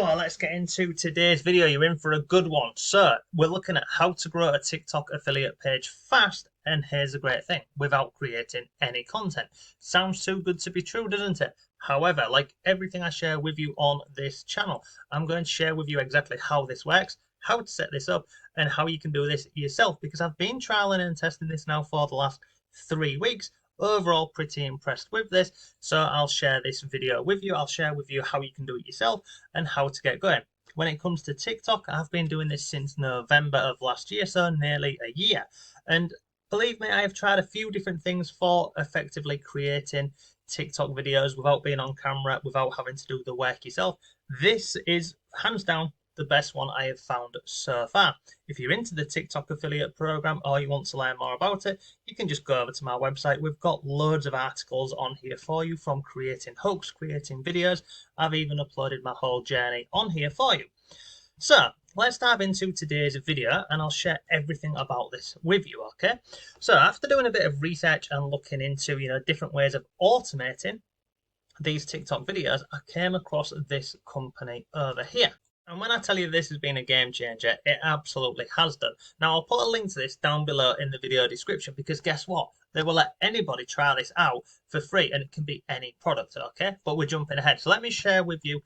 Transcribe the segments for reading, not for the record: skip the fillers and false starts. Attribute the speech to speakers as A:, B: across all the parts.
A: So let's get into today's video. You're in for a good one. So we're looking at how to grow a TikTok affiliate page fast, and here's the great thing, without creating any content. Sounds too good to be true, doesn't it? However, like everything I share with you on this channel, I'm going to share with you exactly how this works, how to set this up, and how you can do this yourself, because I've been trialing and testing this now for the last 3 weeks. Overall, pretty impressed with this, so I'll share this video with you. I'll share with you how you can do it yourself and how to get going. When it comes to TikTok, I've been doing this since November of last year, so nearly a year. And believe me, I have tried a few different things for effectively creating TikTok videos without being on camera, without having to do the work yourself. This is hands down the best one I have found so far. If you're into the TikTok affiliate program or you want to learn more about it, you can just go over to my website. We've got loads of articles on here for you, from creating hooks, creating videos. I've even uploaded my whole journey on here for you. So let's dive into today's video and I'll share everything about this with you, okay? So after doing a bit of research and looking into, different ways of automating these TikTok videos, I came across this company over here. And when I tell you this has been a game changer, it absolutely has done. Now, I'll put a link to this down below in the video description, because guess what? They will let anybody try this out for free, and it can be any product, okay? But we're jumping ahead. So let me share with you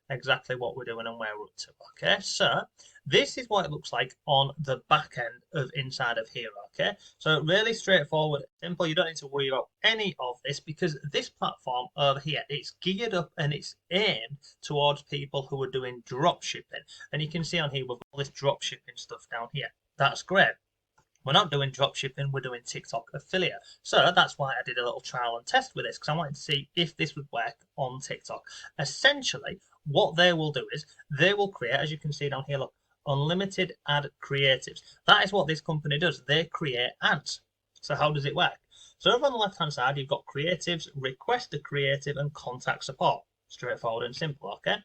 A: exactly what we're doing and where we're up to, okay? So this is what it looks like on the back end of inside of here, okay? So really straightforward, simple. You don't need to worry about any of this, because this platform over here, it's geared up and it's aimed towards people who are doing drop shipping. And you can see on here with all this drop shipping stuff down here. That's great. We're not doing drop shipping, we're doing TikTok affiliate. So that's why I did a little trial and test with this, because I wanted to see if this would work on TikTok. Essentially, what they will do is they will create, as you can see down here, look, unlimited ad creatives. That is what this company does. They create ads. So how does it work? So over on the left hand side, you've got creatives, request a creative, and contact support. Straightforward and simple, okay?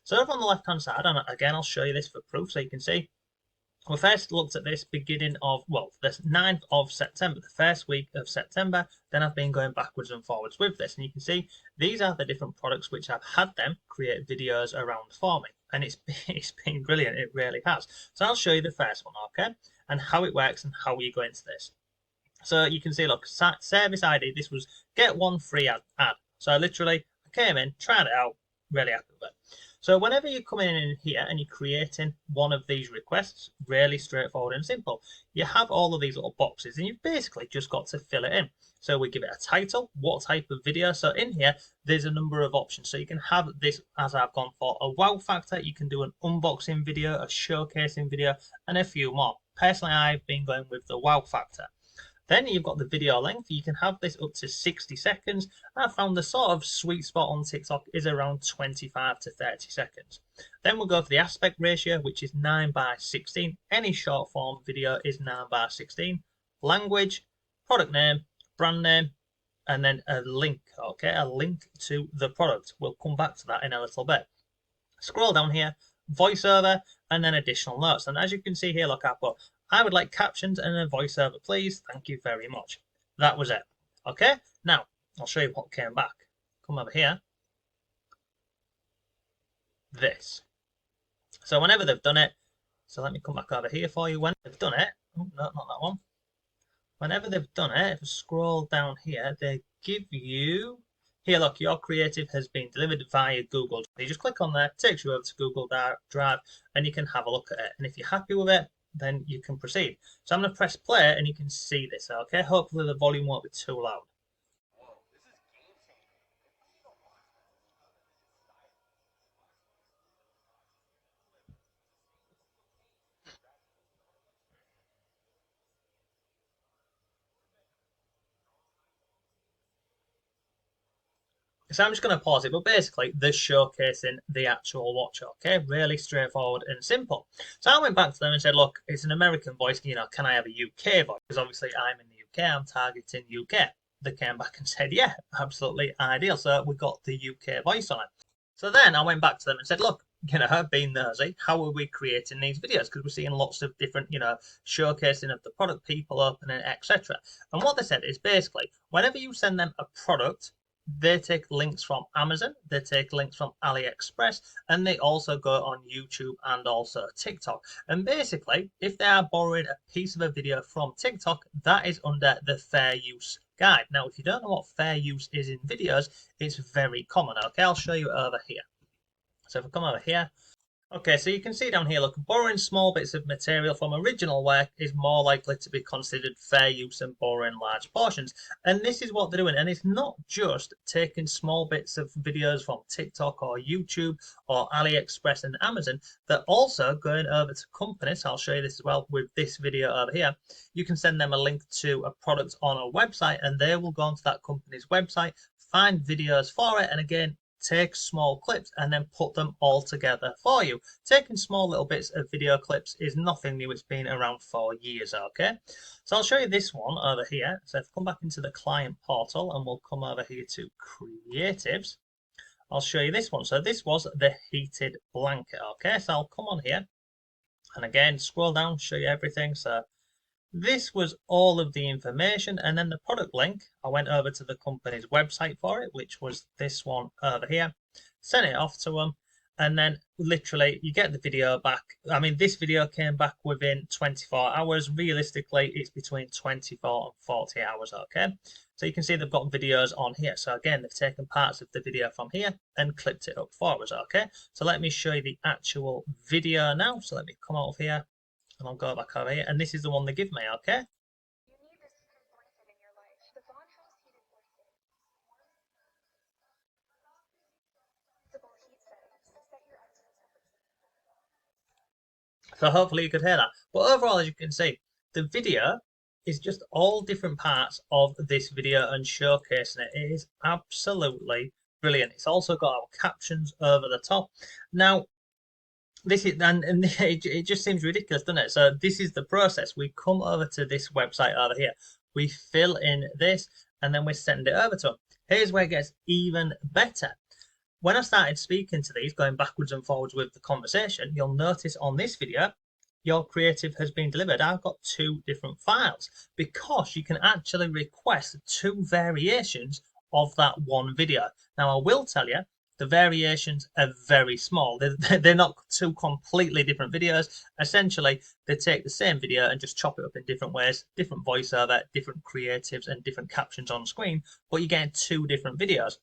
A: So over on the left hand side, and again, I'll show you this for proof so you can see. We first looked at this beginning of, the 9th of September, the first week of September. Then I've been going backwards and forwards with this. And you can see these are the different products which I've had them create videos around for me. And it's been brilliant. It really has. So I'll show you the first one, okay? And how it works and how you go into this. So you can see, look, service ID. This was get one free ad. So literally, I came in, tried it out, really happy with it. So whenever you're coming in here and you're creating one of these requests, really straightforward and simple, you have all of these little boxes and you've basically just got to fill it in. So we give it a title, what type of video. So in here, there's a number of options. So you can have this, as I've gone for, a wow factor. You can do an unboxing video, a showcasing video, and a few more. Personally, I've been going with the wow factor. Then you've got the video length. You can have this up to 60 seconds. I found the sort of sweet spot on TikTok is around 25 to 30 seconds. Then we'll go for the aspect ratio, which is 9:16. Any short form video is 9:16. Language, product name, brand name, and then a link, okay? A link to the product. We'll come back to that in a little bit. Scroll down here, voiceover, and then additional notes. And as you can see here, look, I put, I would like captions and a voiceover, please. Thank you very much. That was it. Okay, now I'll show you what came back. Come over here. This. So whenever they've done it, so let me come back over here for you. When they've done it, oh, no, not that one. Whenever they've done it, if you scroll down here, they give you, here, look, your creative has been delivered via Google. You just click on there, takes you over to Google Drive, and you can have a look at it. And if you're happy with it, then you can proceed. So I'm going to press play and you can see this, okay? Hopefully the volume won't be too loud. So I'm just going to pause it, but basically they're showcasing the actual watch, okay? Really straightforward and simple. So I went back to them and said, look, it's an American voice, can I have a UK voice? Because obviously I'm in the UK, I'm targeting UK. They came back and said, yeah, absolutely ideal. So we got the UK voice on it. So then I went back to them and said, look, being nosy, how are we creating these videos? Because we're seeing lots of different, showcasing of the product, people opening, etc. And what they said is basically, whenever you send them a product, they take links from Amazon, they take links from AliExpress, and they also go on YouTube and also TikTok. And basically, if they are borrowing a piece of a video from TikTok, that is under the fair use guide. Now, if you don't know what fair use is in videos, it's very common. Okay, I'll show you over here. So if I come over here, okay, so you can see down here, look, borrowing small bits of material from original work is more likely to be considered fair use than borrowing large portions. And this is what they're doing. And it's not just taking small bits of videos from TikTok or YouTube or AliExpress and Amazon. They're also going over to companies. I'll show you this as well with this video over here. You can send them a link to a product on a website and they will go onto that company's website, find videos for it. And again, take small clips and then put them all together for you. Taking small little bits of video clips is nothing new. It's been around for years, okay? So I'll show you this one over here. So if I come back into the client portal and we'll come over here to creatives, I'll show you this one. So this was the heated blanket, okay? So I'll come on here and again, scroll down, show you everything. So this was all of the information, and then the product link, I went over to the company's website for it, which was this one over here, sent it off to them, and then literally you get the video back. I mean, this video came back within 24 hours. Realistically, it's between 24 and 40 hours, okay? So you can see they've got videos on here. So again, they've taken parts of the video from here and clipped it up for us, okay? So let me show you the actual video now. So let me come out of here. And I'll go back over here, and this is the one they give me, okay?
B: You need this blanket in your life. The Von House heated blanket. Flexible heat settings to set your ideal temperature.
A: So hopefully you could hear that. But overall, as you can see, the video is just all different parts of this video and showcasing it. It is absolutely brilliant. It's also got our captions over the top. Now, this is and it just seems ridiculous, doesn't it? So this is the process. We come over to this website over here. We fill in this and then we send it over to them. Here's where it gets even better. When I started speaking to these, going backwards and forwards with the conversation, you'll notice on this video, your creative has been delivered. I've got two different files because you can actually request two variations of that one video. Now, I will tell you, the variations are very small. They're not two completely different videos. Essentially, they take the same video and just chop it up in different ways, different voiceover, different creatives, and different captions on screen, but you get two different videos.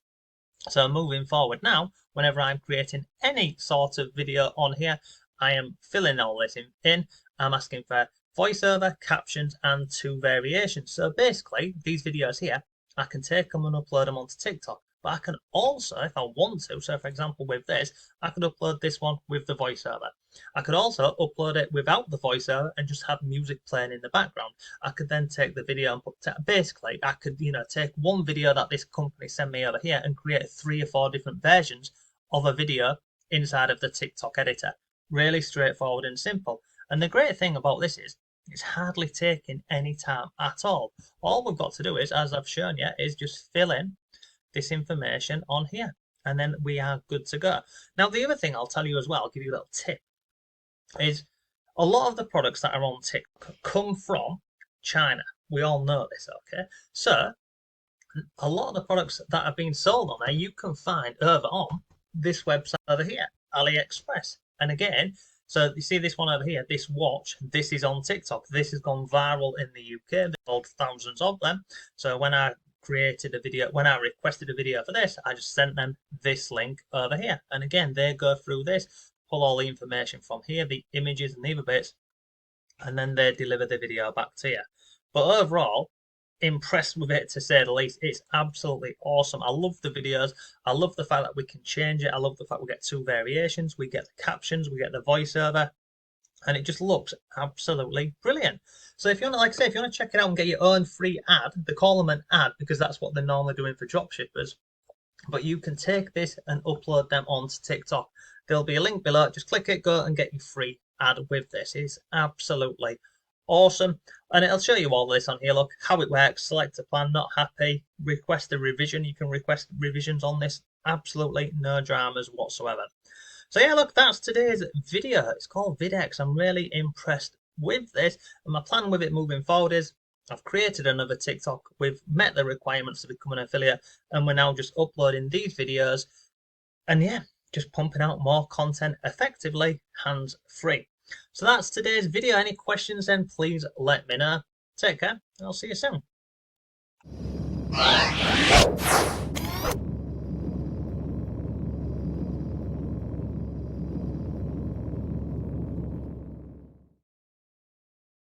A: So moving forward now, whenever I'm creating any sort of video on here, I am filling all this in. I'm asking for voiceover, captions, and two variations. So basically, these videos here, I can take them and upload them onto TikTok. But I can also, if I want to, so for example with this, I could upload this one with the voiceover. I could also upload it without the voiceover and just have music playing in the background. I could then take the video and put, basically, I could, take one video that this company sent me over here and create 3 or 4 different versions of a video inside of the TikTok editor. Really straightforward and simple. And the great thing about this is, it's hardly taking any time at all. All we've got to do is, as I've shown you, is just fill in this information on here and then we are good to go. Now the other thing I'll tell you as well, I'll give you a little tip, is a lot of the products that are on TikTok come from China. We all know this, okay? So a lot of the products that are being sold on there you can find over on this website over here, AliExpress. And again, so you see this one over here, this watch, this is on TikTok. This has gone viral in the UK. There's sold thousands of them. So when I created a video, when I requested a video for this, I just sent them this link over here. And again, they go through this, pull all the information from here, the images and the other bits, and then they deliver the video back to you. But overall, impressed with it to say the least. It's absolutely awesome. I love the videos. I love the fact that we can change it. I love the fact we get two variations. We get the captions, we get the voiceover, and it just looks absolutely brilliant. So if you want to, like I say, if you want to check it out and get your own free ad, they call them an ad because that's what they're normally doing for dropshippers. But you can take this and upload them onto TikTok. There'll be a link below. Just click it, go and get your free ad with this. It's absolutely awesome. And it'll show you all this on here. Look how it works. Select a plan, not happy, request a revision. You can request revisions on this. Absolutely no dramas whatsoever. So yeah, look, that's today's video. It's called Videx. I'm really impressed with this. And my plan with it moving forward is I've created another TikTok. We've met the requirements to become an affiliate, and we're now just uploading these videos. And yeah, just pumping out more content effectively, hands free. So that's today's video. Any questions then please let me know. Take care, and I'll see you soon.